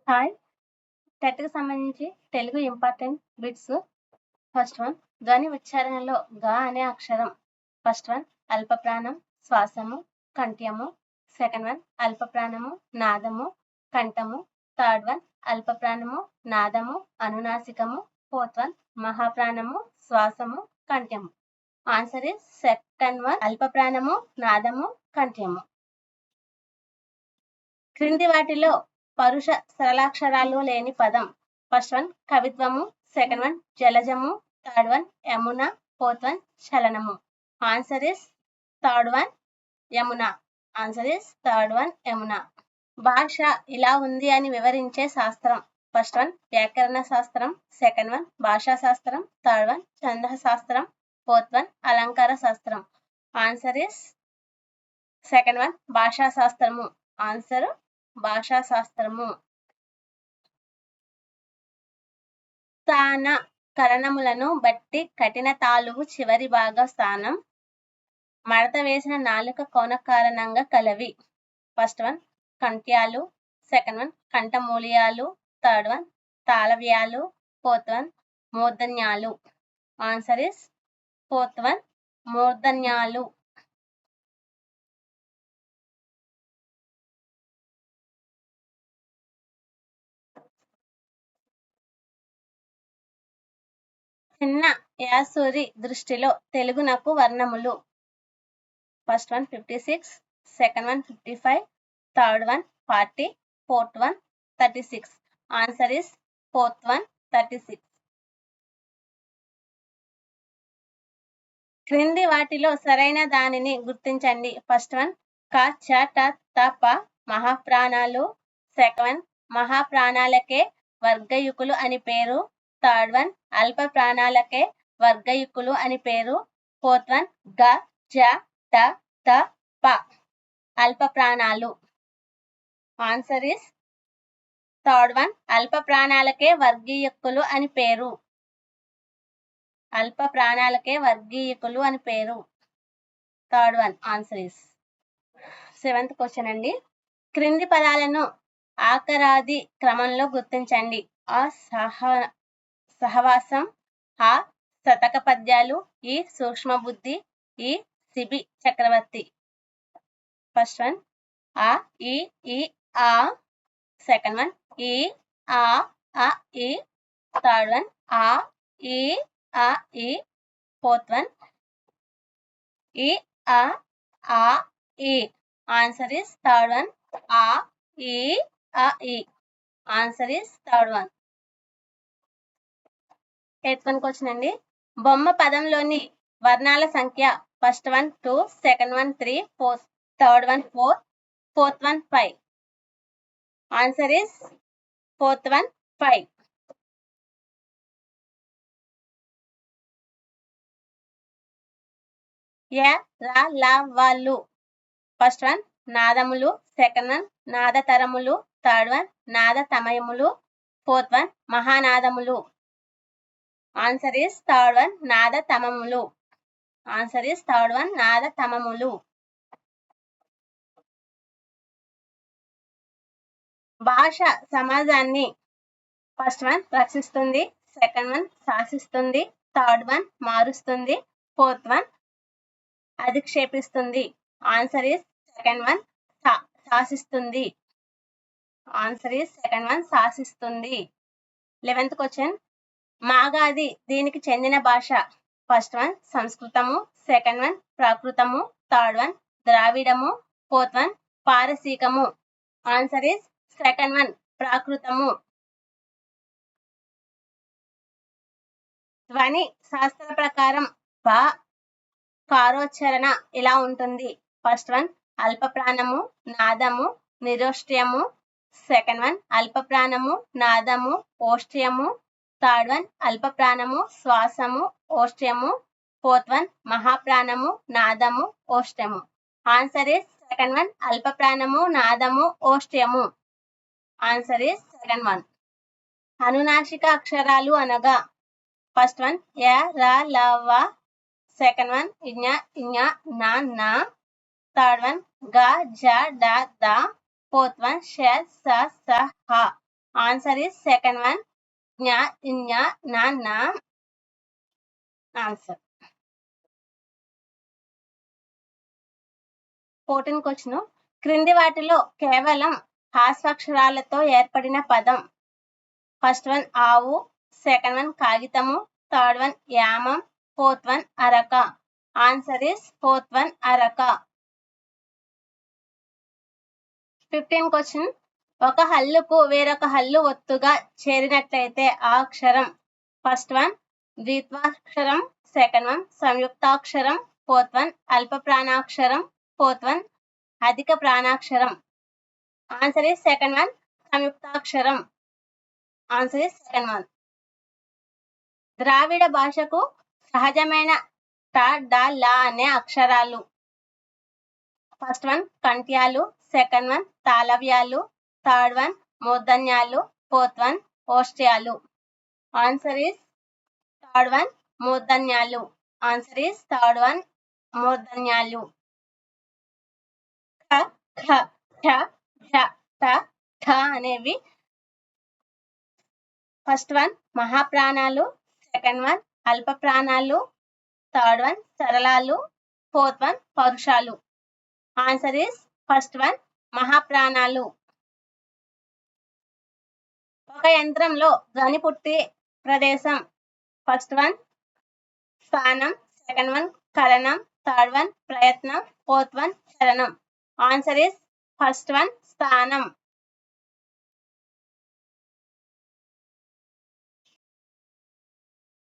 Hi టెట్కి సంబంధించి Telugu important bits. First one, ధ్వని ఉచ్చారణలో గా అనే అక్షరం. ఫస్ట్ వన్ అల్పప్రాణం, శ్వాసము, కంఠ్యము. సెకండ్ వన్ అల్పప్రాణము, నాదము, కంఠము. థర్డ్ వన్ అల్పప్రాణము, నాదము, అనునాసికము. ఫోర్త్ వన్ మహాప్రాణము, శ్వాసము, కంఠ్యము. ఆన్సర్ ఇస్ సెకండ్ వన్ అల్పప్రాణము, నాదము, కంఠ్యము. క్రింది వాటిలో పరుష సరళాక్షరాలు లేని పదం. ఫస్ట్ వన్ కవిత్వము, సెకండ్ వన్ జలజము, third one Yamuna, fourth one చలనము. Answer is third one Yamuna. Answer is third one Yamuna. భాష ఇలా ఉంది అని వివరించే శాస్త్రం. ఫస్ట్ వన్ వ్యాకరణ శాస్త్రం, సెకండ్ వన్ భాషా శాస్త్రం, థర్డ్ వన్ ఛందః శాస్త్రం, ఫోర్త్ వన్ అలంకార శాస్త్రం. ఆన్సర్ ఇస్ సెకండ్ వన్ భాషా శాస్త్రము. ఆన్సర్ భాషా శాస్త్రము. స్థాన కరణములను బట్టి కఠిన తాలువు చివరి భాగ స్థానం మడత వేసిన నాలుక కోన కారణంగా కలవి. ఫస్ట్ వన్ కంఠ్యాలు, సెకండ్ వన్ కంఠమూలియాలు, థర్డ్ వన్ తాళవ్యాలు, ఫోర్త్ వన్ మూర్ధన్యాలు. ఆన్సర్ ఇస్ ఫోర్త్ వన్ మూర్ధన్యాలు. చిన్న యాసూరి దృష్టిలో తెలుగునకు వర్ణములు. First one 56, second one 55, third one 40, fourth one 36. Answer is fourth one 36. క్రింది వాటిలో సరైన దానిని గుర్తించండి. ఫస్ట్ వన్ క చ ట త ప మహాప్రాణాలు, సెకండ్ వన్ మహాప్రాణాలకే వర్గయుకులు అని పేరు, థర్డ్ వన్ అల్ప ప్రాణాలకే వర్గయుకులు అని పేరు, ఫోర్త్ వన్ గ జ ట త ప అల్ప ప్రాణాలు. ఆన్సర్ ఇస్ థర్డ్ వన్ అల్ప ప్రాణాలకే వర్గీయకులు అని పేరు. అల్ప ప్రాణాలకే వర్గీయకులు అని పేరు. Third one answer is. Seventh question అండి. క్రింది పదాలను ఆకరాది క్రమంలో గుర్తించండి. ఆ సహవాసం, ఆ శతక పద్యాలు, ఈ సూక్ష్మ బుద్ధి, ఈ సిబి చక్రవర్తి. ఫస్ట్ వన్ ఆ ఈ ఆ, సెకండ్ వన్ ఈ ఆ ఈ, థర్డ్ వన్ ఆ ఈ, ఫోర్త్ వన్ ఈ ఆ ఈ. ఆన్సర్ ఇస్ థర్డ్ వన్ ఆ ఈ. Answer is third one. Eighth one question అండి. బొమ్మ పదంలోని వర్ణాల సంఖ్య. First one 2, second one 3, third one 4, fourth one 5. Answer is fourth one 5. వాళ్ళు. ఫస్ట్ వన్ నాదములు, సెకండ్ వన్ నాదతరములు, థర్డ్ వన్ నాద తమయములు, ఫోర్త్ వన్ మహానాదములు. ఆన్సర్ ఇస్ థర్డ్ వన్ నాద తమములు. ఆన్సర్ ఇస్ థర్డ్ వన్ నాద తమములు. భాష సమాజాన్ని. ఫస్ట్ వన్ రక్షిస్తుంది, సెకండ్ వన్ శాసిస్తుంది, థర్డ్ వన్ మారుస్తుంది, ఫోర్త్ వన్ అధిక్షేపిస్తుంది. ఆన్సర్ ఇస్ సెకండ్ వన్ శాసిస్తుంది. ఆన్సర్ ఇస్ సెకండ్ వన్ శాసిస్తుంది. 11th question. మాగాది దీనికి చెందిన భాష. ఫస్ట్ వన్ సంస్కృతము, సెకండ్ వన్ ప్రాకృతము, థర్డ్ వన్ ద్రావిడము, ఫోర్త్ వన్ పారసీకము. ఆన్సర్ ఇస్ సెకండ్ వన్ ప్రాకృతము. ధ్వని శాస్త్ర ప్రకారం బా కారోచ్చరణ ఇలా ఉంటుంది. ఫస్ట్ వన్ అల్ప ప్రాణము, నాదము, నిరోష్ట్యము, సెకండ్ వన్ అల్ప ప్రాణము, నాదము, ఓష్ట్యము, థర్డ్ వన్ అల్ప ప్రాణము, శ్వాసము, ఓష్ట్యము, ఫోర్త్ వన్ మహాప్రాణము, నాదము, ఓష్ట్యము. ఆన్సర్ ఇస్ సెకండ్ వన్ అల్ప ప్రాణము, నాదము, ఓష్ట్యము. Answer is second one. అనునాసిక అక్షరాలు అనగా. ఫస్ట్ వన్ య ర ల వ, సెకండ్ వన్ ఇజ్ఞ ఇజ్ఞ నా నా, థర్డ్ వన్ గ జ డ ద, ఫోర్త్ వన్ ష స స హ. Answer is second one, nya, nya, na, na. Answer. 14 question. క్రింది వాటిలో కేవలం హాస్యాక్షరాలతో ఏర్పడిన పదం. ఫస్ట్ వన్ ఆవు, సెకండ్ వన్ కాగితము, థర్డ్ వన్ యామం, ఫోర్త్ వన్ అరక. ఆన్సర్ ఇస్ ఫోర్త్ వన్ అరక. 15 క్వశ్చన్. ఒక హల్లుకు వేరొక హల్లు ఒత్తుగా చేరినట్లయితే ఆ అక్షరం. ఫస్ట్ వన్ ద్విత్వాక్షరం, సెకండ్ వన్ సంయుక్తాక్షరం, ఫోర్త్ వన్ అల్ప ప్రాణాక్షరం, ఫోర్త్ వన్ అధిక ప్రాణాక్షరం. ఆన్సర్ ఇస్ సెకండ్ వన్ సంయుక్తాక్షరం. Answer is second one. ద్రావిడ భాషకు సహజమైన ట, డ, ల అనే అక్షరాలు. ఫస్ట్ వన్ కంఠ్యాలు, సెకండ్ వన్ తాళవ్యాలు, థర్డ్ వన్ మూర్ధన్యాలు, ఫోర్త్ వన్ ఓష్ట్యాలు. ఆన్సర్ ఇస్ థర్డ్ వన్ మూర్ధన్యాలు. ఆన్సర్ ఇస్ థర్డ్ వన్ మూర్ధన్యాలు. ఖ, ఖ, ఛ, ఝ, ట, ఠ అనేవి ఫస్ట్ వన్ మహాప్రాణాలు, సెకండ్ వన్ అల్ప ప్రాణాలు, థర్డ్ వన్ సరళాలు, ఫోర్త్ వన్ పరుషాలు. ఆన్సర్ ఇస్ ఫస్ట్ వన్ మహాప్రాణాలు. ఒక యంత్రంలో ధ్వని పుట్టే ప్రదేశం. ఫస్ట్ వన్ స్థానం, సెకండ్ వన్ కలనం, థర్డ్ వన్ ప్రయత్నం, ఫోర్త్ వన్ చలనం. ఆన్సర్ ఇస్ ఫస్ట్ వన్ స్థానం.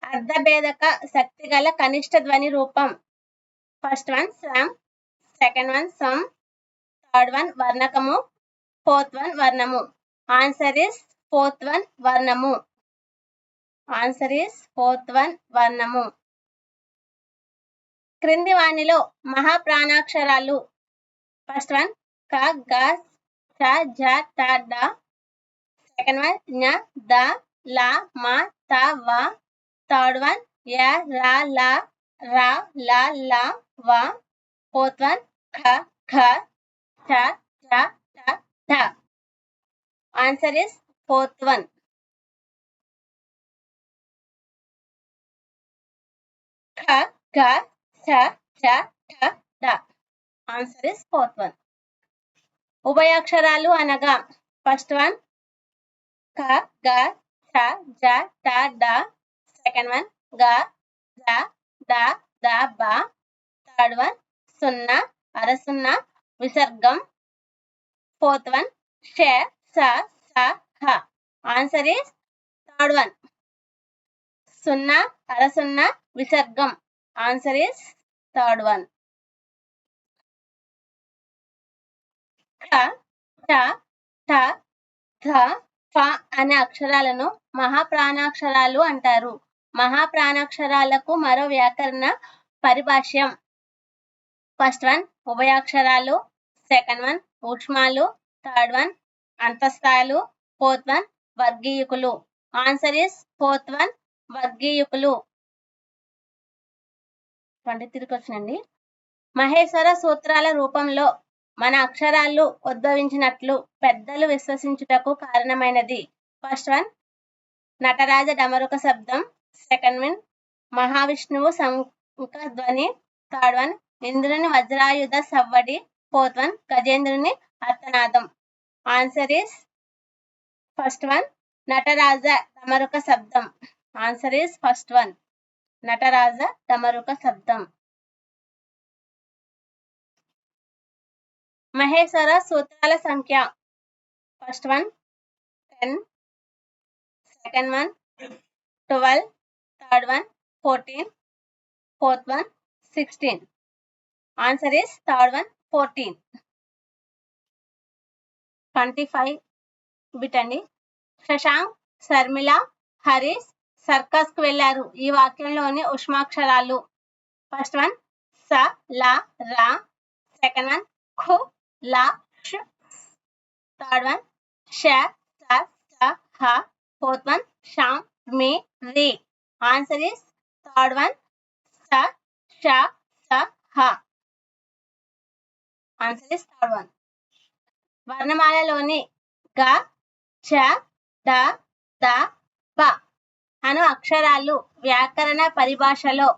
అర్ధభేదక శక్తి గల కనిష్ట ధ్వని రూపం. ఫస్ట్ వన్ సం, సెకండ్ వన్ సం, థర్డ్ వన్ వర్ణకము, ఫోర్త్ వన్ వర్ణము. ఆన్సర్ ఇస్ ఫోర్త్ వన్ వర్ణము. ఆన్సర్ ఇస్ ఫోర్త్ వన్ వర్ణము. క్రింది వాణిలో మహాప్రాణాక్షరాలు. ఫస్ట్ వన్ క, గ, చ, జ, ట, డ, సెకండ్ వన్ ఞ, ద, ల, మ, త, వ, థర్డ్ వన్ య, ర, ల, ర, ల, ల, వ, ఫోర్త్ వన్ ఖ, ఘ, ఛ, ఛ, ఠ, ఢ. Answer is fourth one. ఖ, ఘ, ఛ, ఛ, ఠ, ఢ. Answer is fourth one. ఉభయాక్షరాలు అనగా. ఫస్ట్ వన్ ఖ, గ, ఛ, జ, ట, డ, సెకండ్ వన్ గ, జ, ద, ద, బ, థర్డ్ వన్ సున్నా, అరసున్న, విసర్గం, ఫోర్త్ వన్ ష, స, స, హ. ఆన్సర్ ఇస్ థర్డ్ వన్ సున్నా, అరసున్న, విసర్గం. Answer is third one. ఖ, ఛ, ఠ, ధ, ఫ అనే అక్షరాలను మహాప్రాణాక్షరాలు అంటారు. మహాప్రాణాక్షరాలకు మరో వ్యాకరణ పరిభాష్యం. ఫస్ట్ వన్ ఉభయాక్షరాలు, సెకండ్ వన్ ఊక్ష్మాలు, థర్డ్ వన్ అంతస్థాలు, ఫోర్త్ వన్ వర్గీయకులు. ఆన్సర్ ఇస్ ఫోర్త్ వన్ వర్గీయకులు. 23 క్వశ్చన్ అండి. మహేశ్వర సూత్రాల రూపంలో మన అక్షరాలు ఉద్భవించినట్లు పెద్దలు విశ్వసించుటకు కారణమైనది. ఫస్ట్ వన్ నటరాజ డమరుక శబ్దం, సెకండ్ వన్ మహావిష్ణువు శంఖ ధ్వని, థర్డ్ వన్ ఇంద్రుని వజ్రాయుధ సవ్వడి, ఫోర్త్ వన్ గజేంద్రుని అర్థనాదం. Answer is first one Nataraja డమరుక శబ్దం. Answer is first one Nataraja డమరుక శబ్దం. మహేశ్వర సూత్రాల సంఖ్య. First one 10, second one 12, third one 14, fourth one 16. Answer is third one 14. 25 bit అండి. శశాంక్, శర్మిల, హరీష్ సర్కస్ కు వెళ్లారు. ఈ వాక్యంలోని ఉష్మాక్షరాలు. ఫస్ట్ వన్ స, ల, ర, సెకండ్ వన్ ఖు, ల, ష్, థర్డ్ వన్ ష, స, స, హ, ఫోర్త్ వన్ ష, మి, రి. ఆన్సర్ ఇస్ థర్డ్ వన్ స, ష, స, హ. Answer is third one. వర్ణమాలలోని గ, చ, డ ద బ అను అక్షరాలు వ్యాకరణ పరిభాషలో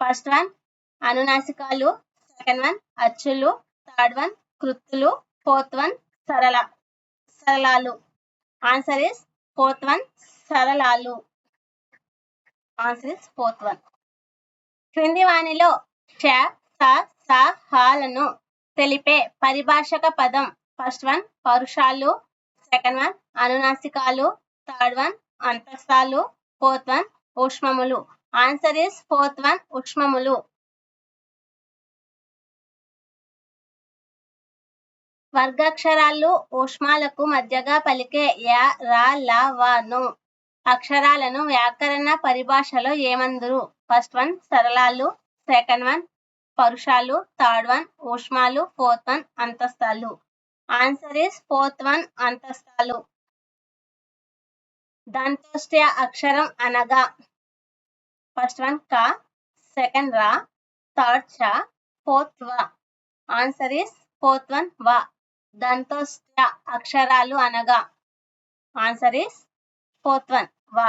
ఫస్ట్ వన్ అనునాసికాలు, సెకండ్ వన్ అచ్చులు, థర్డ్ వన్ కృత్తులు, ఫోర్త్ వన్ సరళాలు. ఆన్సర్ ఇస్ ఫోర్త్ వన్ సరళాలు. Answer is fourth one. క్రింది వానిలో ష స స హాలను తెలిపే పరిభాషక పదం ఫస్ట్ వన్ పరుషాలు, సెకండ్ వన్ అనునాసికాలు, థర్డ్ వన్ అంతస్తాలు, ఫోర్త్ వన్ ఊష్మములు. ఆన్సర్ ఇస్ ఫోర్త్ వన్ ఊష్మములు. వర్గాక్షరాలు ఊష్మాలకు మధ్యగా పలికే య ర ల వ ను అక్షరాలను వ్యాకరణ పరిభాషలో ఏమందురు? ఫస్ట్ వన్ సరళాలు, సెకండ్ వన్ పరుషాలు, థర్డ్ వన్ ఊష్మాలు, ఫోర్త్ వన్ అంతస్తాలు. ఆన్సర్ ఇస్ ఫోర్త్ వన్ అంతస్తాలు. దంతోష్ట్య అక్షరం అనగా ఫస్ట్ వన్ క, సెకండ్ రా, థర్డ్ చ, ఫోర్త్ వ. ఆన్సర్ ఇస్ ఫోర్త్ వన్ వ. దంతోష్ట్య అక్షరాలు అనగా ఆన్సర్ ఇస్ ఫోర్త్ వన్ వ.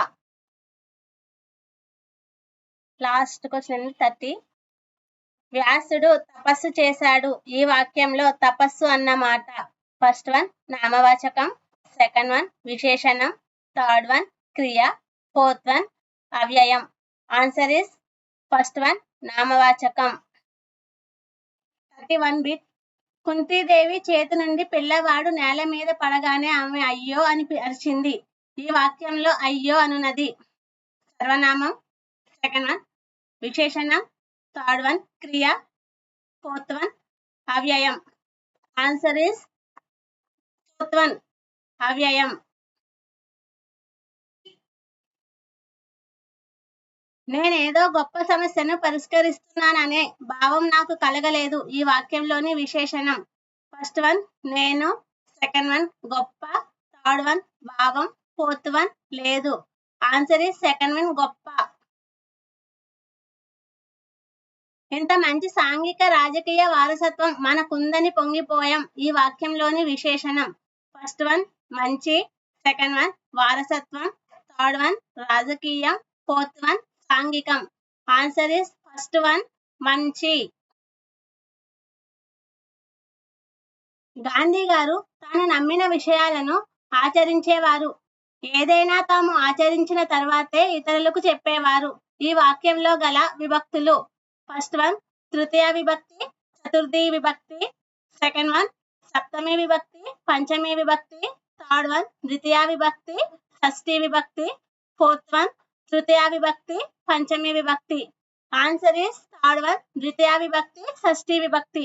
Last question 30. వ్యాసుడు తపస్సు చేశాడు. ఈ వాక్యంలో తపస్సు అన్న మాట ఫస్ట్ వన్ నామవాచకం, సెకండ్ వన్ విశేషణం, థర్డ్ వన్ క్రియ, ఫోర్త్ వన్ అవ్యయం. ఆన్సర్ ఇస్ ఫస్ట్ వన్ నామవాచకం. 31 బిట్. కుంతీదేవి చేతి నుండి పిల్లవాడు నేల మీద పడగానే ఆమె అయ్యో అని అరిచింది. ఈ వాక్యంలో అయ్యో అనున్నది సర్వనామం, సెకండ్ వన్ విశేషణం, థర్డ్ వన్ క్రియ, ఫోర్త్ వన్ అవ్యయం. ఆన్సర్ ఇస్ ఫోర్త్ వన్ అవ్యయం. నేనేదో గొప్ప సమస్యను పరిష్కరిస్తున్నాననే భావం నాకు కలగలేదు. ఈ వాక్యంలోని విశేషణం ఫస్ట్ వన్ నేను, సెకండ్ వన్ గొప్ప, థర్డ్ వన్ భావం, ఫోర్త్ వన్ లేదు. ఆన్సర్ ఇస్ సెకండ్ వన్ గొప్ప. ఇంత మంచి సాంఘిక రాజకీయ వారసత్వం మనకుందని పొంగిపోయాం. ఈ వాక్యంలోని విశేషణం ఫస్ట్ వన్ మంచి, సెకండ్ వన్ వారసత్వం, థర్డ్ వన్ రాజకీయం, ఫోర్త్ వన్ సాంఘికం. ఆన్సర్ ఇస్ ఫస్ట్ వన్ మంచి. గాంధీ గారు తాను నమ్మిన విషయాలను ఆచరించేవారు. ఏదైనా తాము ఆచరించిన తర్వాతే ఇతరులకు చెప్పేవారు. ఈ వాక్యంలో గల విభక్తులు ఫస్ట్ వన్ తృతీయ విభక్తి, చతుర్థి విభక్తి, సెకండ్ వన్ సప్తమి విభక్తి, పంచమి విభక్తి, థర్డ్ వన్ ద్వితీయ విభక్తి, షష్ఠి విభక్తి, ఫోర్త్ వన్ తృతీయ విభక్తి, పంచమి విభక్తి. ఆన్సర్ ఇస్ థర్డ్ వన్ ద్వితీయ విభక్తి, షష్ఠి విభక్తి.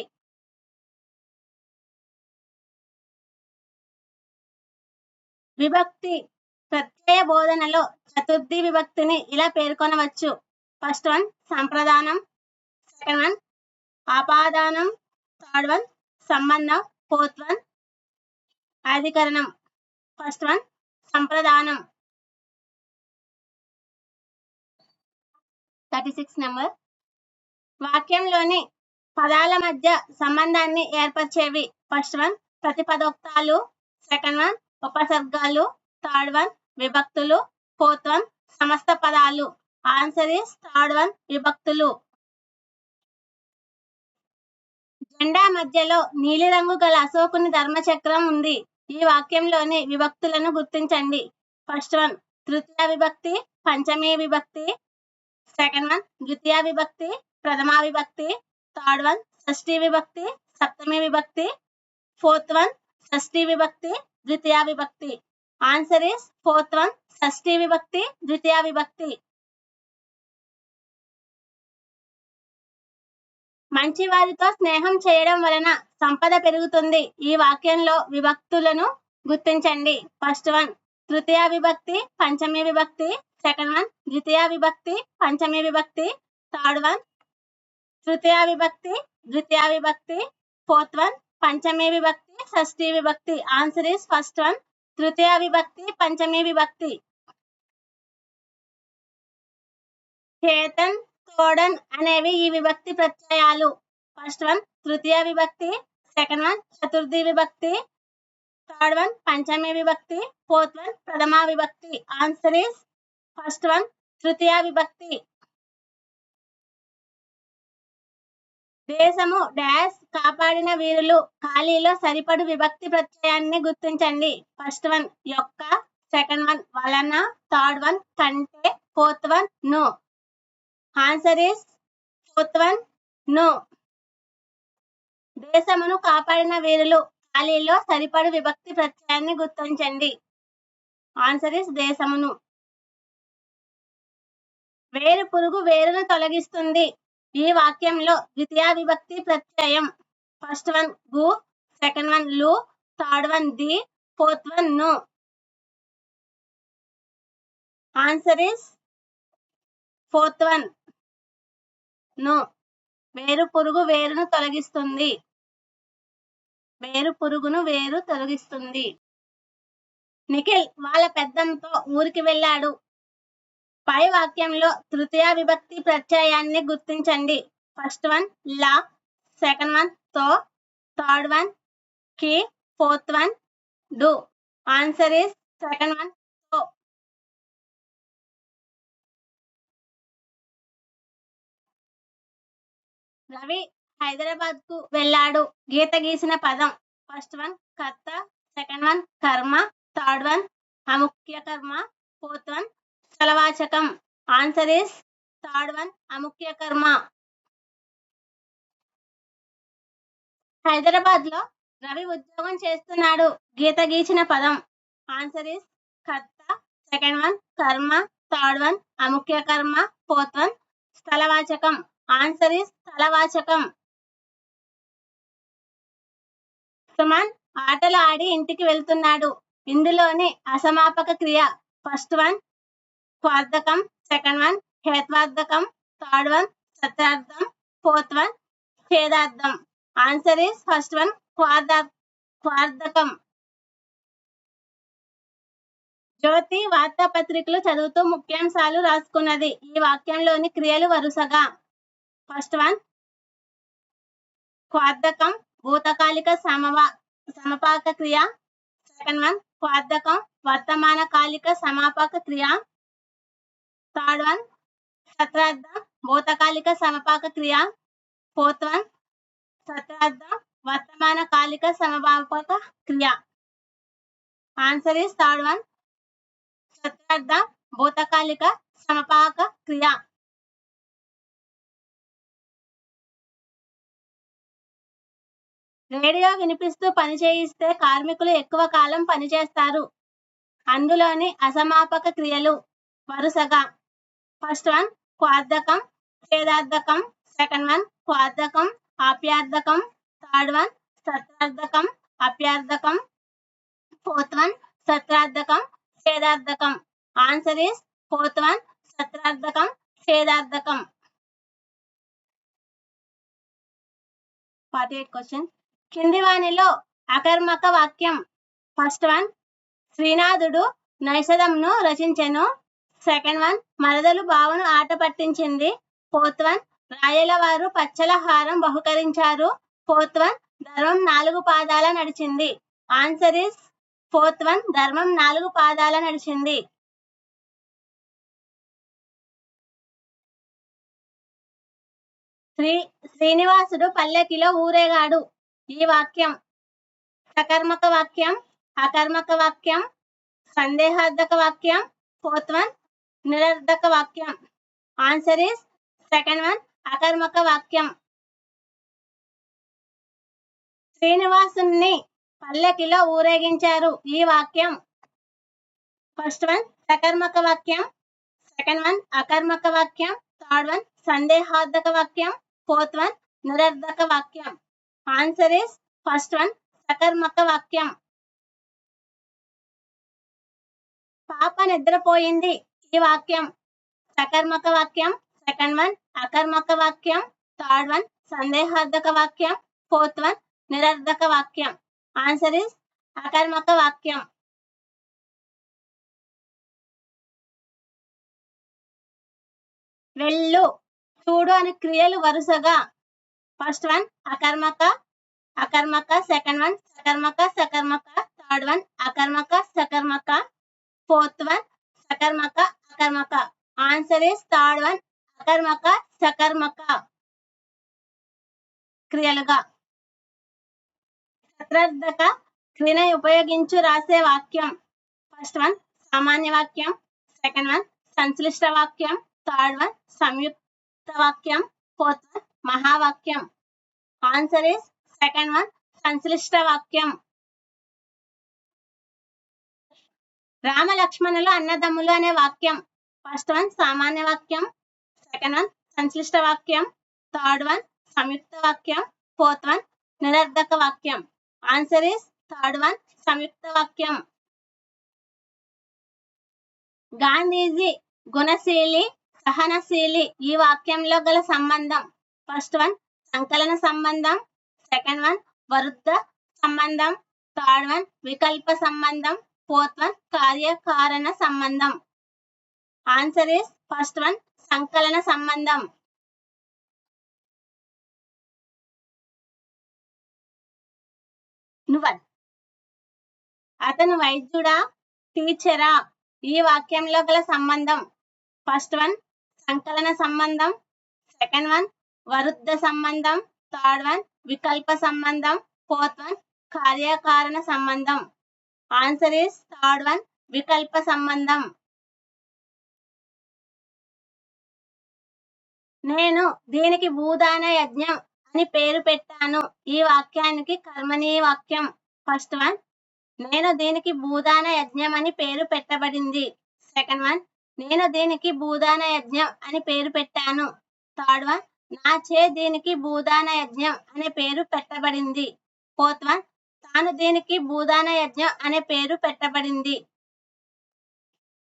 విభక్తి ప్రత్యయ బోధనలో చతుర్థి విభక్తిని ఇలా పేర్కొనవచ్చు. ఫస్ట్ వన్ సంప్రదానం, సెకండ్ వన్ ఆపాదానం, థర్డ్ వన్ సంబంధం, ఫోర్త్ వన్ అధికరణం. ఫస్ట్ వన్ సంప్రదానం. 36 నెంబర్. వాక్యంలోని పదాల మధ్య సంబంధాన్ని ఏర్పరిచేవి ఫస్ట్ వన్ ప్రతిపదోక్తాలు, సెకండ్ వన్ ఉపసర్గాలు, థర్డ్ వన్ విభక్తులు, ఫోర్త్ వన్ సమస్త పదాలు. ఆన్సర్ ఇస్ థర్డ్ వన్ విభక్తులు. జెండా మధ్యలో నీలిరంగు గల అశోకుని ధర్మచక్రం ఉంది. ఈ వాక్యంలోని విభక్తులను గుర్తించండి. ఫస్ట్ వన్ తృతీయ విభక్తి, పంచమీ విభక్తి, సెకండ్ వన్ ద్వితీయ విభక్తి, ప్రథమా విభక్తి, థర్డ్ వన్ షష్ఠి విభక్తి, సప్తమి విభక్తి, ఫోర్త్ వన్ షష్ఠి విభక్తి, ద్వితీయ విభక్తి. ఆన్సర్ ఇస్ ఫోర్త్ వన్ షష్ఠి విభక్తి, ద్వితీయ విభక్తి. మంచి వారితో స్నేహం చేయడం వలన సంపద పెరుగుతుంది. ఈ వాక్యంలో విభక్తులను గుర్తించండి. ఫస్ట్ వన్ తృతీయ విభక్తి, పంచమీ విభక్తి, సెకండ్ వన్ ద్వితీయ విభక్తి, పంచమీ విభక్తి, థర్డ్ వన్ తృతీయ విభక్తి, ద్వితీయ విభక్తి, ఫోర్త్ వన్ పంచమీ విభక్తి, షష్ఠి విభక్తి. ఆన్సర్ ఇస్ ఫస్ట్ వన్ తృతీయ విభక్తి, పంచమీ విభక్తి. చేతన్, తోడన్ అనేవి ఈ విభక్తి ప్రత్యయాలు. ఫస్ట్ వన్ తృతీయ విభక్తి, సెకండ్ వన్ చతుర్థి విభక్తి, థర్డ్ వన్ పంచమి విభక్తి, ఫోర్త్ వన్ ప్రథమా విభక్తి. ఆన్సర్ ఈస్ ఫస్ట్ వన్ తృతీయ విభక్తి. దేశము డాష్ కాపాడిన వీరులు ఖాళీలో సరిపడు విభక్తి ప్రత్యయాన్ని గుర్తించండి. ఫస్ట్ వన్ యొక్క, సెకండ్ వన్ వలన, థర్డ్ వన్ కంటే, ఫోర్త్ వన్ ను. ఆన్సర్ ఈస్ ఫోర్త్ వన్ ను. దేశమును కాపాడిన వీరులు ఖాళీలో సరిపడు విభక్తి ప్రత్యయాన్ని గుర్తించండి. ఆన్సర్ ఈస్ దేశమును. వేరు పురుగు వేరును తొలగిస్తుంది. ఈ వాక్యంలో ద్వితీయ విభక్తి ప్రత్యయం. ఫస్ట్ వన్ గు, సెకండ్ వన్ లు, third one the, fourth one ను. ఆన్సర్ ఈస్ ఫోర్త్ వన్ ను. వేరు పురుగు వేరును తొలగిస్తుంది. వేరు పురుగును వేరు తొలగిస్తుంది. నిఖిల్ వాళ్ళ పెద్దంతో ఊరికి వెళ్ళాడు. పై వాక్యంలో తృతీయ విభక్తి ప్రత్యయాన్ని గుర్తించండి. ఫస్ట్ వన్ లా, సెకండ్ వన్ తో, థర్డ్ వన్ కి, ఫోర్త్ వన్ డు. ఆన్సర్ ఈస్ సెకండ్ వన్ తో. రవి హైదరాబాద్ కు వెళ్ళాడు. గీత గీసిన పదం. ఫస్ట్ వన్ కర్త, సెకండ్ వన్ కర్మ, థర్డ్ వన్ అముఖ్య కర్మ, ఫోర్త్ వన్ స్థలవాచకం. ఆన్సర్ ఈస్ థర్డ్ వన్ అముఖ్య కర్మ. హైదరాబాద్ లో రవి ఉద్యోగం చేస్తున్నాడు. గీత గీచిన పదం. ఆన్సర్ ఈస్ కర్త, సెకండ్ వన్ కర్మ, థర్డ్ వన్ అముఖ్య కర్మ, ఫోర్త్ వన్ స్థలవాచకం. Answer is స్థలవాచకం. సుమన్ ఆటలు ఆడి ఇంటికి వెళ్తున్నాడు. ఇందులోని అసమాపక క్రియ. ఫస్ట్ వన్ స్వార్థకం, సెకండ్ వన్ హేత్వార్థకం, థర్డ్ వన్ సత్రార్థం, ఫోర్త్ వన్ ఛేదార్థం. ఆన్సర్ ఈస్ ఫస్ట్ వన్ స్వార్థకం. జ్యోతి వార్తాపత్రికలు చదువుతూ ముఖ్యాంశాలు రాసుకున్నది. ఈ వాక్యంలోని క్రియలు వరుసగా. ఫస్ట్ వన్ స్వార్థకం భూతకాలిక సమపాక క్రియ, సెకండ్ వన్ స్వార్థకం వర్తమాన కాలిక సమాపక క్రియ, థర్డ్ వన్ సత్రార్థం భూతకాలిక సమపాక క్రియ, ఫోర్త్ వన్ సత్రార్థం వర్తమాన కాలిక సమపాక క్రియ. ఆన్సర్ ఈస్ థర్డ్ వన్ సత్రార్థం భూతకాలిక సమపాక క్రియ. రేడియో వినిపిస్తూ పని చేయిస్తే కార్మికులు ఎక్కువ కాలం పనిచేస్తారు. అందులోని అసమాపక క్రియలు వరుసగా. ఫస్ట్ వన్ స్వార్థకం ఛేదార్థకం, సెకండ్ వన్ స్వార్థకం ఆప్యార్థకం, థర్డ్ వన్ సత్రార్థకం అప్యార్థకం, ఫోర్త్ వన్ సత్రార్థకం ఛేదార్థకం. ఆన్సర్ ఈస్ ఫోర్త్ వన్ సత్రార్థకం ఛేదార్థకం. 48 క్వశ్చన్. కింది వానిలో అకర్మక వాక్యం. ఫస్ట్ వన్ శ్రీనాథుడు నైషధంను రచించెను, సెకండ్ వన్ మరదలు బావను ఆట పట్టించింది, ఫోర్త్ వన్ రాయల వారు పచ్చల హారం బహుకరించారు, ఫోర్త్ వన్ ధర్మం 4 పాదాల నడిచింది. ఆన్సర్ ఈస్ ఫోర్త్ వన్ ధర్మం 4 పాదాల నడిచింది. శ్రీనివాసుడు పల్లెకిలో ఊరేగాడు. ఈ వాక్యం సకర్మక వాక్యం, అకర్మక వాక్యం, సందేహార్థక వాక్యం, ఫోర్త్ వన్ నిరర్ధక వాక్యం. ఆన్సర్ ఈస్ సెకండ్ వన్ అకర్మక వాక్యం. శ్రీనివాసుని పల్లెకిలో ఊరేగించారు. ఈ వాక్యం ఫస్ట్ వన్ సకర్మక వాక్యం, సెకండ్ వన్ అకర్మక వాక్యం, థర్డ్ వన్ సందేహార్థక వాక్యం, ఫోర్త్ వన్ నిరర్ధక వాక్యం. ఆన్సర్ ఈస్ ఫస్ట్ వన్ సకర్మక వాక్యం. పాప నిద్రపోయింది. ఈ వాక్యం సకర్మక వాక్యం, సెకండ్ వన్ అకర్మక వాక్యం, థర్డ్ వన్ సందేహార్థక వాక్యం, ఫోర్త్ వన్ నిరర్ధక వాక్యం. ఆన్సర్ ఈస్ అకర్మక వాక్యం. వెళ్ళు చూడు అని క్రియలు వరుసగా. ఫస్ట్ వన్ అకర్మక అకర్మక, సెకండ్ వన్ సకర్మక సకర్మక, థర్డ్ వన్ అకర్మక సకర్మక, ఫోర్త్ వన్ సకర్మక అకర్మక. ఆన్సర్ ఇస్ థర్డ్ వన్ అకర్మక సకర్మక క్రియలుగా. సత్రార్థక క్రియను ఉపయోగించు రాసే వాక్యం. ఫస్ట్ వన్ సామాన్య వాక్యం, సెకండ్ వన్ సంశ్లిష్ట వాక్యం, థర్డ్ వన్ సంయుక్త వాక్యం, ఫోర్త్ వన్ మహావాక్యం. ఆన్సర్ ఇస్ సెకండ్ వన్ సంశ్లిష్ట వాక్యం. రామ లక్ష్మణులు అన్నదమ్ములు అనే వాక్యం. ఫస్ట్ వన్ సామాన్య వాక్యం, సెకండ్ వన్ సంశ్లిష్ట వాక్యం, థర్డ్ వన్ సంయుక్త వాక్యం, ఫోర్త్ వన్ నిరర్ధక వాక్యం. ఆన్సర్ ఇస్ థర్డ్ వన్ సంయుక్త వాక్యం. గాంధీజీ గుణశీలి సహనశీలి ఈ వాక్యంలో గల సంబంధం. ఫస్ట్ వన్ సంకలన సంబంధం, సెకండ్ వన్ వరుద్ధ సంబంధం, థర్డ్ వన్ వికల్ప సంబంధం, ఫోర్త్ వన్ కార్యకారణ సంబంధం. ఆన్సర్ ఇస్ ఫస్ట్ వన్ సంకలన సంబంధం. నువ్వన్ అతను వైద్యుడా టీచరా ఈ వాక్యంలో గల సంబంధం. ఫస్ట్ వన్ సంకలన సంబంధం, సెకండ్ వన్ వరుద్ధ సంబంధం, థర్డ్ వన్ వికల్ప సంబంధం, ఫోర్త్ వన్ కార్యకారణ సంబంధం. ఆన్సర్ ఇస్ థర్డ్ వన్ వికల్ప సంబంధం. నేను దీనికి భూదాన యజ్ఞం అని పేరు పెట్టాను ఈ వాక్యానికి కర్మణీ వాక్యం. ఫస్ట్ వన్ నేను దీనికి భూదాన యజ్ఞం అని పేరు పెట్టబడింది, సెకండ్ వన్ నేను దీనికి భూదాన యజ్ఞం అని పేరు పెట్టాను, థర్డ్ వన్ నా చే దీనికి భూదాన యజ్ఞం అనే పేరు పెట్టబడింది, ఫోర్త్ వన్ తాను దీనికి భూదాన యజ్ఞం అనే పేరు పెట్టబడింది.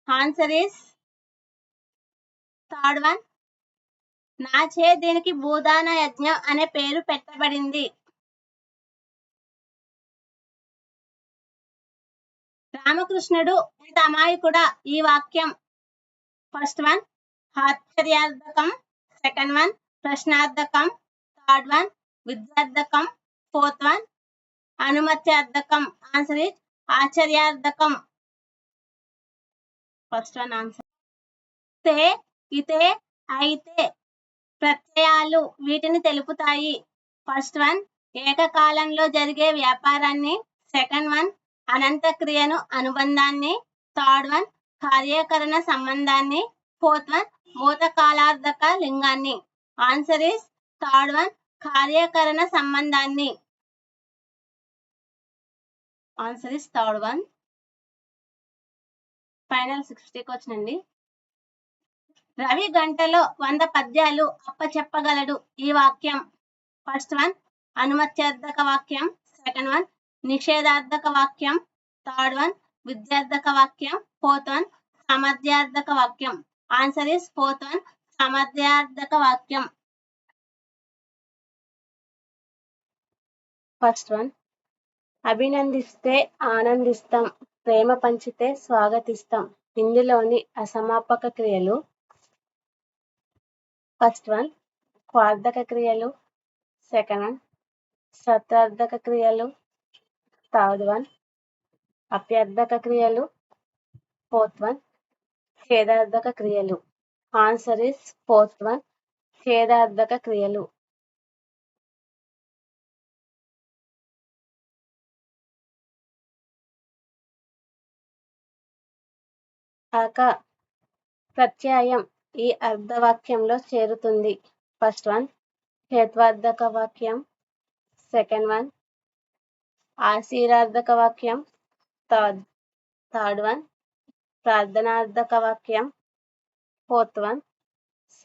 ఆన్సర్ ఇస్ థర్డ్ వన్ నా చే దీనికి భూదాన యజ్ఞం అనే పేరు పెట్టబడింది. రామకృష్ణుడు ఎంత అమాయకుడా ఈ వాక్యం. ఫస్ట్ వన్ ఆశ్చర్యార్థకం, సెకండ్ వన్ ప్రశ్నార్థకం, థర్డ్ వన్ విద్యార్థకం, ఫోర్త్ వన్ అనుమత్యార్థకం. ఆన్సర్ ఇస్ ఆశ్చర్యార్థకం. First one answer. తే ఇతే అయితే ప్రత్యయాలు వీటిని తెలుపుతాయి. ఫస్ట్ వన్ ఏకకాలంలో జరిగే వ్యాపారాన్ని, సెకండ్ వన్ అనంత క్రియను అనుబంధాన్ని, థర్డ్ వన్ కార్యకరణ సంబంధాన్ని, ఫోర్త్ వన్ భూతకాలార్థక లింగాన్ని. ఆన్సర్ ఇస్ థర్డ్ వన్ కార్యకరణ సంబంధాన్ని. Answer is third one. Final 60కి వచ్చినండి. రవి గంటలో 100 పద్యాలు అప్పచెప్పగలడు ఈ వాక్యం. ఫస్ట్ వన్ అనుమత్యార్థక వాక్యం, సెకండ్ వన్ నిషేధార్థక వాక్యం, థర్డ్ వన్ విద్యార్థక వాక్యం, ఫోర్త్ వన్ సమర్థ్యార్థక వాక్యం. ఆన్సర్ ఇస్ ఫోర్త్ వన్ సమర్థ్యార్థక వాక్యం. ఫస్ట్ వన్ అభినందిస్తే ఆనందిస్తాం, ప్రేమ పంచితే స్వాగతిస్తాం. ఇందులోని అసమాపక క్రియలు. ఫస్ట్ వన్ స్వార్థక క్రియలు, సెకండ్ వన్ సత్రార్థక క్రియలు, థర్డ్ వన్ అప్యర్థక క్రియలు, ఫోర్త్ వన్ ఛేదార్థక క్రియలు. ఆన్సర్ ఇస్ ఫోర్త్ వన్ ఛేదార్థక క్రియలు. ఆక ప్రత్యయం ఈ అర్ధవాక్యంలో చేరుతుంది. ఫస్ట్ వన్ హేత్వార్థక వాక్యం, సెకండ్ వన్ ఆశీరార్థక వాక్యం, థర్డ్ వన్ ప్రార్థనార్థక వాక్యం, ఫోర్త్ వన్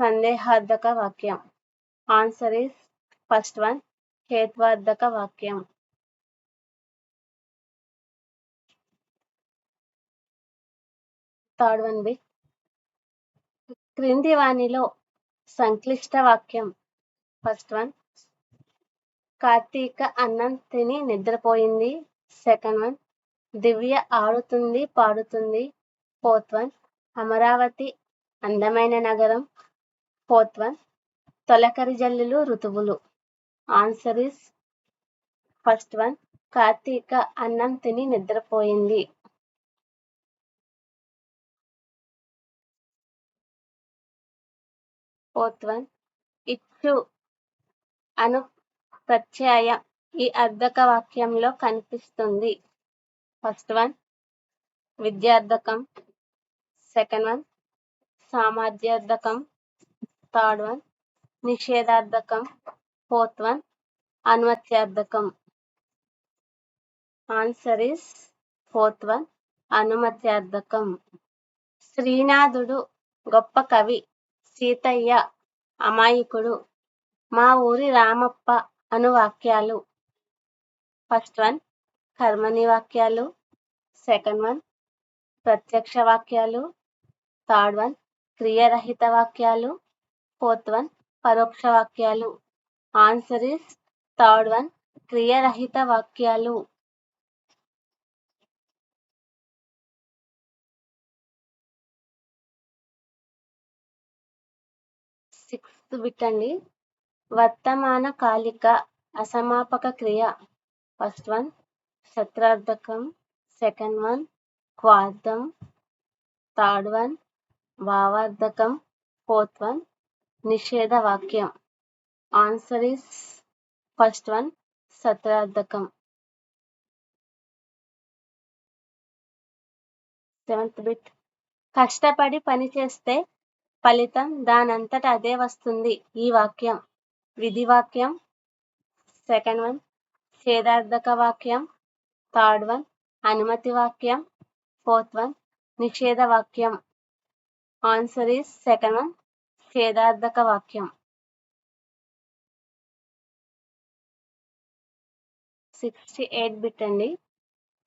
సందేహార్థక వాక్యం. ఆన్సర్ ఇస్ ఫస్ట్ వన్ హేత్వార్థక వాక్యం. థర్డ్ వన్ బి క్రింది వాణిలో సంక్లిష్ట వాక్యం. ఫస్ట్ వన్ కార్తీక అన్నం తిని నిద్రపోయింది, సెకండ్ వన్ దివ్య ఆడుతుంది పాడుతుంది, ఫోర్త్ వన్ అమరావతి అందమైన నగరం, ఫోర్త్ వన్ తొలకరి జల్లులు ఋతువులు. Answer is first one Karthika అన్నం తిని నిద్రపోయింది. ఫోర్త్ వన్, ఇచ్చు అను ప్రత్యయం ఈ అర్ధక వాక్యంలో కనిపిస్తుంది. ఫస్ట్ వన్ విద్యార్థకం, సెకండ్ వన్ సామాధ్యార్థకం, థర్డ్ వన్ నిషేధార్థకం, ఫోర్త్ వన్ అనుమత్యార్థకం. ఆన్సర్ ఇస్ ఫోర్త్ వన్ అనుమత్యార్థకం. శ్రీనాథుడు గొప్ప కవి, సీతయ్య అమాయకుడు, మా ఊరి రామప్ప అను వాక్యాలు. ఫస్ట్ వన్ కర్మని వాక్యాలు, సెకండ్ వన్ ప్రత్యక్ష వాక్యాలు, థర్డ్ వన్ క్రియారహిత వాక్యాలు, ఫోర్త్ వన్ పరోక్ష వాక్యాలు. ఆన్సర్ ఇస్ థర్డ్ వన్ క్రియారహిత వాక్యాలు. సిక్స్త్ బిట్ అండి. వర్తమాన కాలిక అసమాపక క్రియ. ఫస్ట్ వన్ శత్రార్థకం, సెకండ్ వన్ క్వార్థం, థర్డ్ వన్ భావార్థకం, ఫోర్త్ వన్ నిషేధ వాక్యం. ఆన్సర్ ఇస్ ఫస్ట్ వన్ శత్రార్థకం. Seventh bit. కష్టపడి పని చేస్తే ఫలితం దానంతట అదే వస్తుంది. ఈ వాక్యం విధి వాక్యం, సెకండ్ వన్ ఛేదార్థక వాక్యం, థర్డ్ వన్ అనుమతి వాక్యం, ఫోర్త్ వన్ నిషేధ వాక్యం. ఆన్సర్ ఈస్ సెకండ్ వన్ ఛేదార్థక వాక్యం. 68 బిట్ అండి.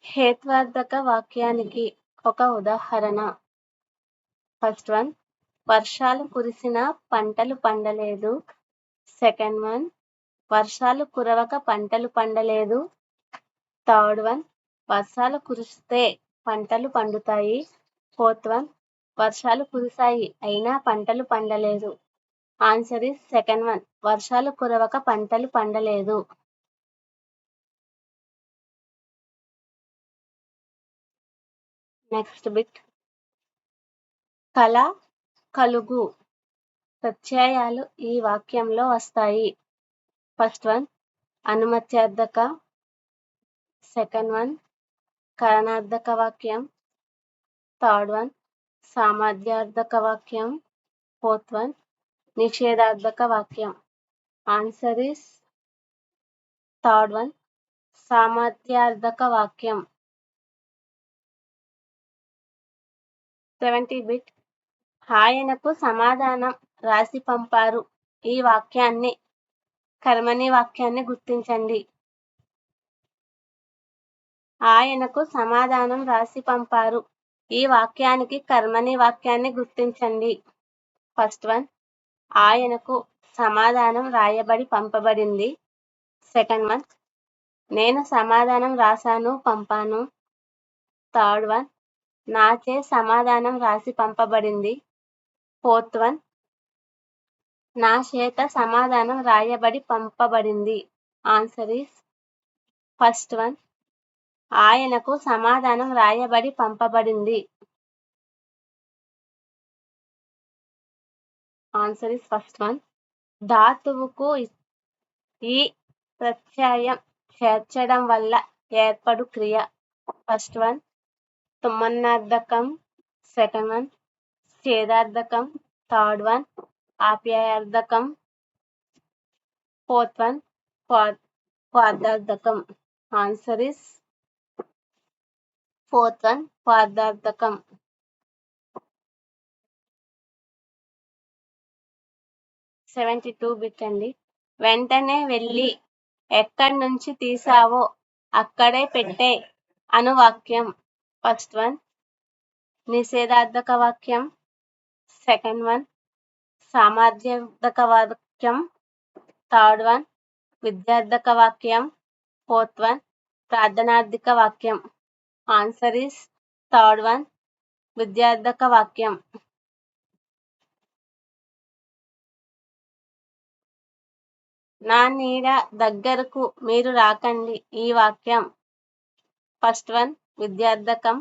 హేత్వార్థక వాక్యానికి ఒక ఉదాహరణ. ఫస్ట్ వన్ వర్షాలు కురిసినా పంటలు పండలేదు, సెకండ్ వన్ వర్షాలు కురవక పంటలు పండలేదు, థర్డ్ వన్ వర్షాలు కురిస్తే పంటలు పండుతాయి, ఫోర్త్ వన్ వర్షాలు కురిశాయి అయినా పంటలు పండలేదు. ఆన్సర్ ఇస్ సెకండ్ వన్ వర్షాలు కురవక పంటలు పండలేదు. Next bit. కళ, కలుగు ప్రత్యయాలు ఈ వాక్యంలో వస్తాయి. ఫస్ట్ వన్ అనుమత్యార్థక, సెకండ్ వన్ కరణార్థక వాక్యం, థర్డ్ వన్ సామాధ్యార్థక వాక్యం, ఫోర్త్ వన్ నిషేధార్థక వాక్యం. ఆన్సర్ ఇస్ థర్డ్ వన్ సామాధ్యార్థక వాక్యం. 70 బిట్. ఆయనకు సమాధానం రాసి పంపారు ఈ వాక్యాన్ని కర్మని వాక్యాన్ని గుర్తించండి. ఆయనకు సమాధానం రాసి పంపారు ఈ వాక్యానికి కర్మని వాక్యాన్ని గుర్తించండి. ఫస్ట్ వన్ ఆయనకు సమాధానం రాయబడి పంపబడింది, సెకండ్ వన్ నేను సమాధానం రాశాను పంపాను, థర్డ్ వన్ నాచే సమాధానం రాసి పంపబడింది, ఫోర్త్ వన్ నా చేత సమాధానం రాయబడి పంపబడింది. ఆన్సర్ ఈస్ ఫస్ట్ వన్ ఆయనకు సమాధానం రాయబడి పంపబడింది. Answer is first one. ధాతువుకు ఈ ప్రత్యయం చేర్చడం వల్ల ఏర్పడు క్రియ. ఫస్ట్ వన్ తుమ్మన్నార్థకం, సెకండ్ వన్ ఛేదార్థకం, థర్డ్ వన్ ఆప్యాయార్థకం, ఫోర్త్ వన్ క్వార్థార్థకం. ఆన్సర్ ఇస్ ఫోర్త్ వన్ క్వార్థార్థకం. 72 బిట్ అండి. వెంటనే వెళ్ళి ఎక్కడి నుంచి తీసావో అక్కడే పెట్టే అను వాక్యం. ఫస్ట్ వన్ నిషేధార్థక వాక్యం, సెకండ్ వన్ సామాధ్యార్థక వాక్యం, థర్డ్ వన్ విద్యార్థక వాక్యం, ఫోర్త్ వన్ ప్రార్థనార్థక వాక్యం. ఆన్సర్ ఇస్ థర్డ్ వన్ విద్యార్థక వాక్యం. నా నీడ దగ్గరకు మీరు రాకండి. ఈ వాక్యం ఫస్ట్ వన్ విద్యార్థకం,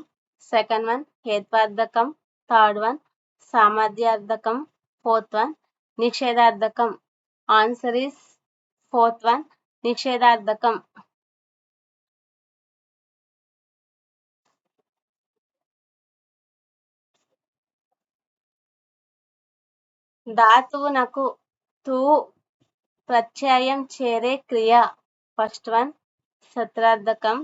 సెకండ్ వన్ హేత్వార్థకం, థర్డ్ వన్ సామర్థ్యార్థకం, ఫోర్త్ వన్ నిషేధార్థకం. ఆన్సర్ ఈస్ ఫోర్త్ వన్ నిషేధార్థకం. ధాతువునకు తూ ప్రత్యయం చేరే క్రియ. ఫస్ట్ వన్ సత్రార్థకం,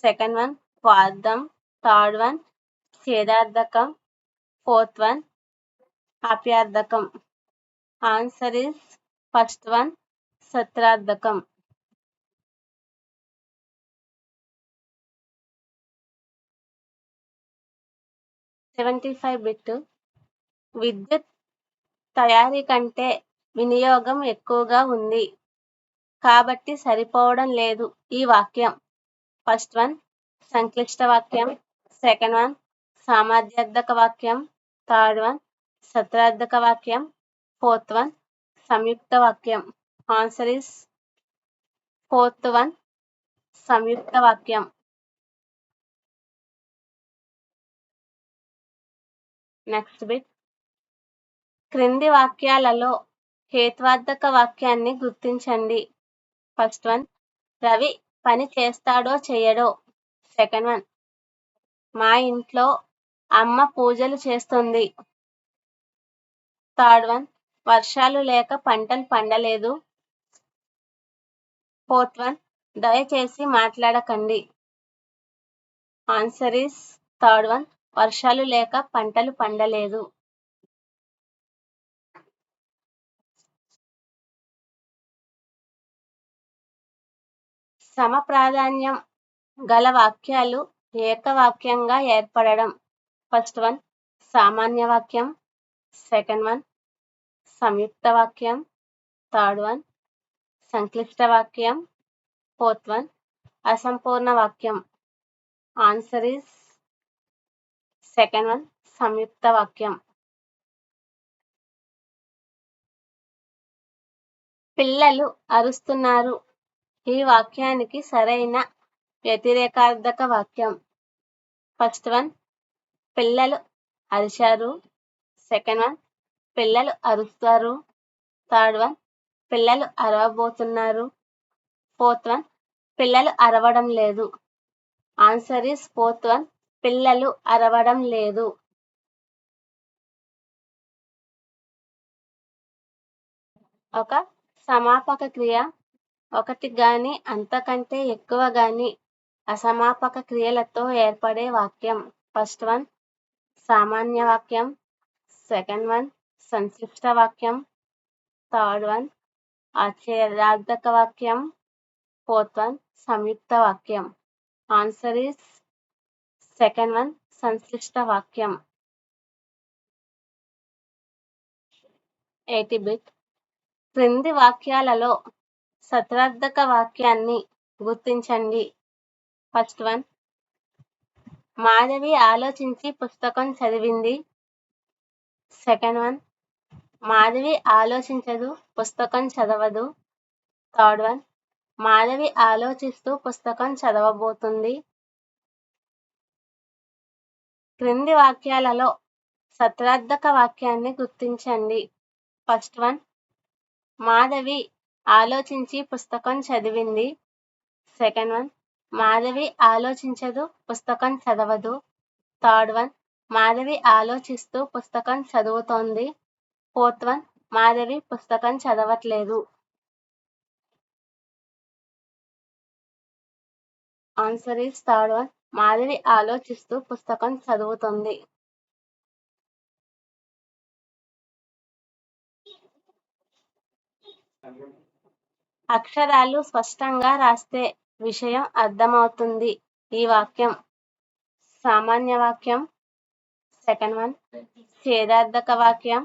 సెకండ్ వన్ వార్థం, థర్డ్ వన్ ఛేదార్థకం, ఫోర్త్ వన్ ఆప్యార్థకం. ఆన్సర్ ఇస్ ఫస్ట్ వన్ సత్రార్థకం. 75 బిట్. విద్యుత్ తయారీ కంటే వినియోగం ఎక్కువగా ఉంది కాబట్టి సరిపోవడం లేదు. ఈ వాక్యం ఫస్ట్ వన్ సంక్లిష్ట వాక్యం, సెకండ్ వన్ సామర్థ్యార్థక వాక్యం, థర్డ్ వన్ సత్రార్థక వాక్యం, ఫోర్త్ వన్ సంయుక్త వాక్యం. ఆన్సర్ ఇస్ ఫోర్త్ వన్ సంయుక్త వాక్యం. Next bit. క్రింది వాక్యాలలో హేత్వార్థక వాక్యాన్ని గుర్తించండి. ఫస్ట్ వన్ రవి పని చేస్తాడో చేయడో. సెకండ్ వన్ మా ఇంట్లో అమ్మ పూజలు చేస్తుంది. థర్డ్ వన్ వర్షాలు లేక పంటలు పండలేదు. ఫోర్త్ వన్ దయచేసి మాట్లాడకండి. ఆన్సర్ ఈస్ థర్డ్ వన్ వర్షాలు లేక పంటలు పండలేదు. సమ ప్రాధాన్యం గల వాక్యాలు ఏకవాక్యంగా ఏర్పడడం. ఫస్ట్ వన్ సామాన్య వాక్యం, సెకండ్ వన్ సంయుక్త వాక్యం, థర్డ్ వన్ సంక్లిష్ట వాక్యం, ఫోర్త్ వన్ అసంపూర్ణ వాక్యం. ఆన్సర్ ఈస్ సెకండ్ వన్ సంయుక్త వాక్యం. పిల్లలు అరుస్తున్నారు. ఈ వాక్యానికి సరైన వ్యతిరేకార్థక వాక్యం. ఫస్ట్ వన్ పిల్లలు అరిచారు, సెకండ్ వన్ పిల్లలు అరుస్తారు, థర్డ్ వన్ పిల్లలు అరవబోతున్నారు, ఫోర్త్ వన్ పిల్లలు అరవడం లేదు. ఆన్సర్ ఈస్ ఫోర్త్ వన్ పిల్లలు అరవడం లేదు. ఒక సమాపక క్రియ ఒకటి గాని అంతకంటే ఎక్కువ గాని అసమాపక క్రియలతో ఏర్పడే వాక్యం. ఫస్ట్ వన్ సామాన్య వాక్యం, సెకండ్ వన్ సంక్షిప్త వాక్యం, థర్డ్ వన్ ఆశ్చర్యార్థక వాక్యం, ఫోర్త్ వన్ సంయుక్త వాక్యం. ఆన్సర్ ఈస్ సెకండ్ వన్ సంక్లిష్ట వాక్యం. 80 బిట్. క్రింది వాక్యాలలో సత్రార్థక వాక్యాన్ని గుర్తించండి. ఫస్ట్ వన్ మాధవి ఆలోచించి పుస్తకం చదివింది. సెకండ్ వన్ మాధవి ఆలోచించదు, పుస్తకం చదవదు. థర్డ్ వన్ మాధవి ఆలోచిస్తూ పుస్తకం చదవబోతుంది. క్రింది వాక్యాలలో సత్రార్థక వాక్యాన్ని గుర్తించండి. ఫస్ట్ వన్ మాధవి ఆలోచించి పుస్తకం చదివింది. సెకండ్ వన్ మాధవి ఆలోచించదు, పుస్తకం చదవదు. థర్డ్ వన్ మాధవి ఆలోచిస్తూ పుస్తకం చదువుతోంది. ఫోర్త్ వన్ మాధవి పుస్తకం చదవట్లేదు. Answer is third one Madhavi ఆలోచిస్తూ పుస్తకం చదువుతుంది. అక్షరాలు స్పష్టంగా రాస్తే విషయం అర్థమవుతుంది. ఈ వాక్యం సామాన్య వాక్యం, సెకండ్ వన్ ఛేదార్థక వాక్యం,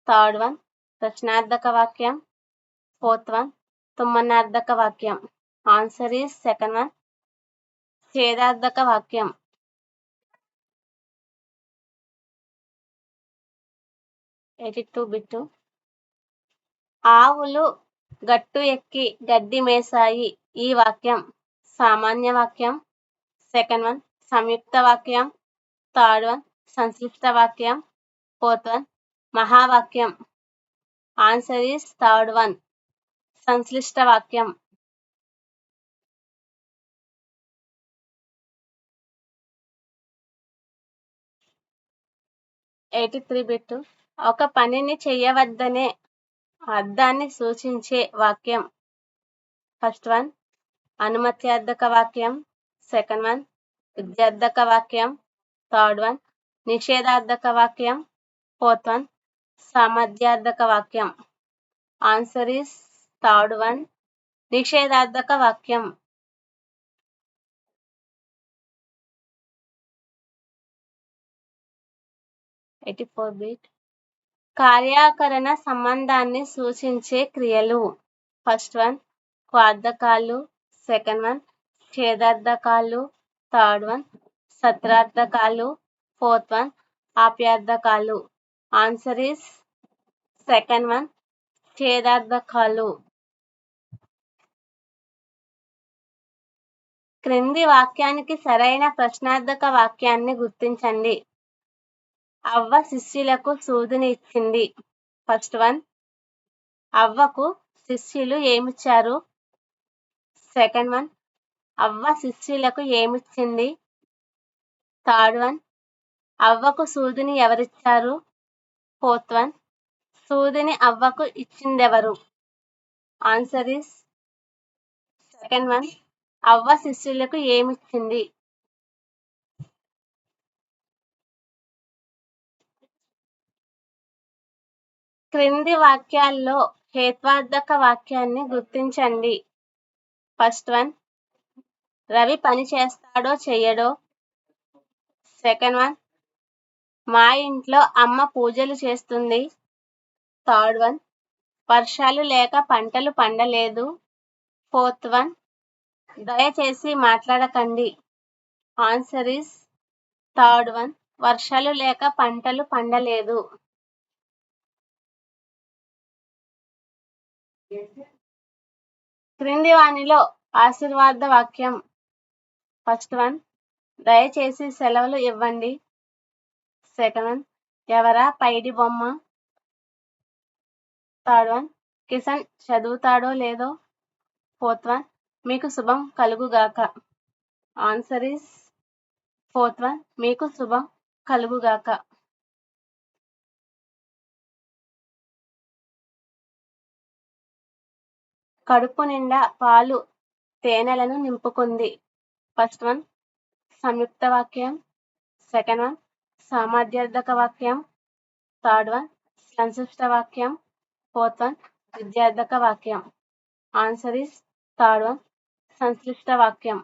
థర్డ్ వన్ ప్రశ్నార్థక వాక్యం, ఫోర్త్ వన్ తుమ్మనార్థక వాక్యం. ఆన్సర్ ఈస్ సెకండ్ వన్ ఛేదార్థక వాక్యం. 82 బిట్. ఆవులు గట్టు ఎక్కి గడ్డి మేసాయి. ఈ వాక్యం సామాన్య వాక్యం. సెకండ్ వన్ సంయుక్త వాక్యం. థర్డ్ వన్ సంక్లిష్ట వాక్యం. ఫోర్త్ వన్ మహావాక్యం. ఆన్సర్ ఈస్ థర్డ్ వన్ సంక్లిష్ట వాక్యం. 83 బిట్. ఒక పనిని చెయ్యవద్దనే అర్థాన్ని సూచించే వాక్యం. ఫస్ట్ వన్ అనుమత్యార్థక వాక్యం. సెకండ్ వన్ విద్యార్థక వాక్యం. థర్డ్ వన్ నిషేధార్థక వాక్యం. ఫోర్త్ వన్ సామర్థ్యార్థక వాక్యం. ఆన్సర్ ఈస్ థర్డ్ వన్ నిషేధార్థక వాక్యం. 84 బిట్. కార్యాకరణ సంబంధాన్ని సూచించే క్రియలు. ఫస్ట్ వన్ క్వార్థకాలు. సెకండ్ వన్ ఛేదార్థకాలు. థర్డ్ వన్ సత్రార్థకాలు. ఫోర్త్ వన్ ఆప్యార్థకాలు. ఆన్సర్ ఈస్ సెకండ్ వన్ ఛేదార్థకాలు. క్రింది వాక్యానికి సరైన ప్రశ్నార్థక వాక్యాన్ని గుర్తించండి. అవ్వ శిష్యులకు సూదిని ఇచ్చింది. ఫస్ట్ వన్ అవ్వకు శిష్యులు ఏమిచ్చారు. సెకండ్ వన్ అవ్వ శిష్యులకు ఏమిచ్చింది. థర్డ్ వన్ అవ్వకు సూదిని ఎవరిచ్చారు. ఫోర్త్ వన్ సూదిని అవ్వకు ఇచ్చిందెవరు. ఆన్సర్ ఈస్ సెకండ్ వన్ అవ్వ శిష్యులకు ఏమిచ్చింది. క్రింది వాక్యాల్లో హేత్వార్థక వాక్యాన్ని గుర్తించండి. ఫస్ట్ వన్ రవి పని చేస్తాడో చెయ్యడో. సెకండ్ వన్ మా ఇంట్లో అమ్మ పూజలు చేస్తుంది. థర్డ్ వన్ వర్షాలు లేక పంటలు పండలేదు. ఫోర్త్ వన్ దయచేసి మాట్లాడకండి. ఆన్సర్ ఈస్ థర్డ్ వన్ వర్షాలు లేక పంటలు పండలేదు. క్రింది వానిలో ఆశీర్వాద వాక్యం. ఫస్ట్ వన్ దయచేసి సెలవులు ఇవ్వండి. సెకండ్ వన్ ఎవరా పైడి బొమ్మ. థర్డ్ వన్ కిషన్ చదువుతాడో లేదో. ఫోర్త్ వన్ మీకు శుభం కలుగుగాక. ఆన్సర్ ఈస్ ఫోర్త్ వన్ మీకు శుభం కలుగుగాక. కడుపు నిండా పాలు తేనెలను నింపుకుంది. ఫస్ట్ వన్ సంయుక్త వాక్యం. సెకండ్ వన్ సామర్థ్యార్థక వాక్యం. థర్డ్ వన్ సంక్లిష్ట వాక్యం. ఫోర్త్ వన్ విద్యార్థక వాక్యం. ఆన్సర్ ఈస్ థర్డ్ వన్ సంక్లిష్ట వాక్యం.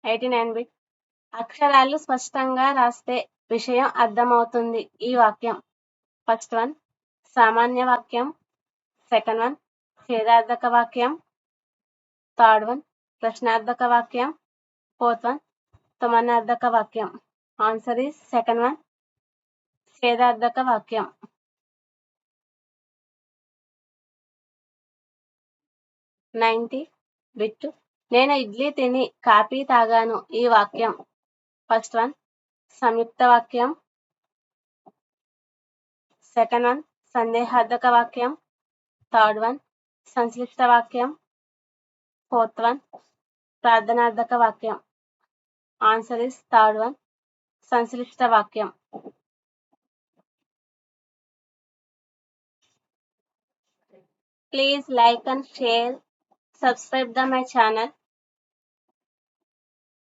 89 బిట్. అక్షరాలు స్పష్టంగా రాస్తే విషయం అర్థమవుతుంది. ఈ వాక్యం. ఫస్ట్ వన్ సామాన్య వాక్యం. సెకండ్ వన్ ఛేదార్థక వాక్యం. థర్డ్ వన్ ప్రశ్నార్థక వాక్యం. ఫోర్త్ వన్ సమానార్థక వాక్యం. ఆన్సర్ ఈస్ సెకండ్ వన్ ఛేదార్థక వాక్యం. 90 బిట్. నేను ఇడ్లీ తిని కాఫీ తాగాను. ఈ వాక్యం. ఫస్ట్ వన్ సంయుక్త వాక్యం. సెకండ్ వన్ సందేహార్థక వాక్యం. థర్డ్ వన్ సంక్లిష్ట వాక్యం. ఫోర్త్ వన్ ప్రార్థనార్థక వాక్యం. ఆన్సర్ ఇస్ థర్డ్ వన్ సంక్లిష్ట వాక్యం. Please like and share, subscribe my channel.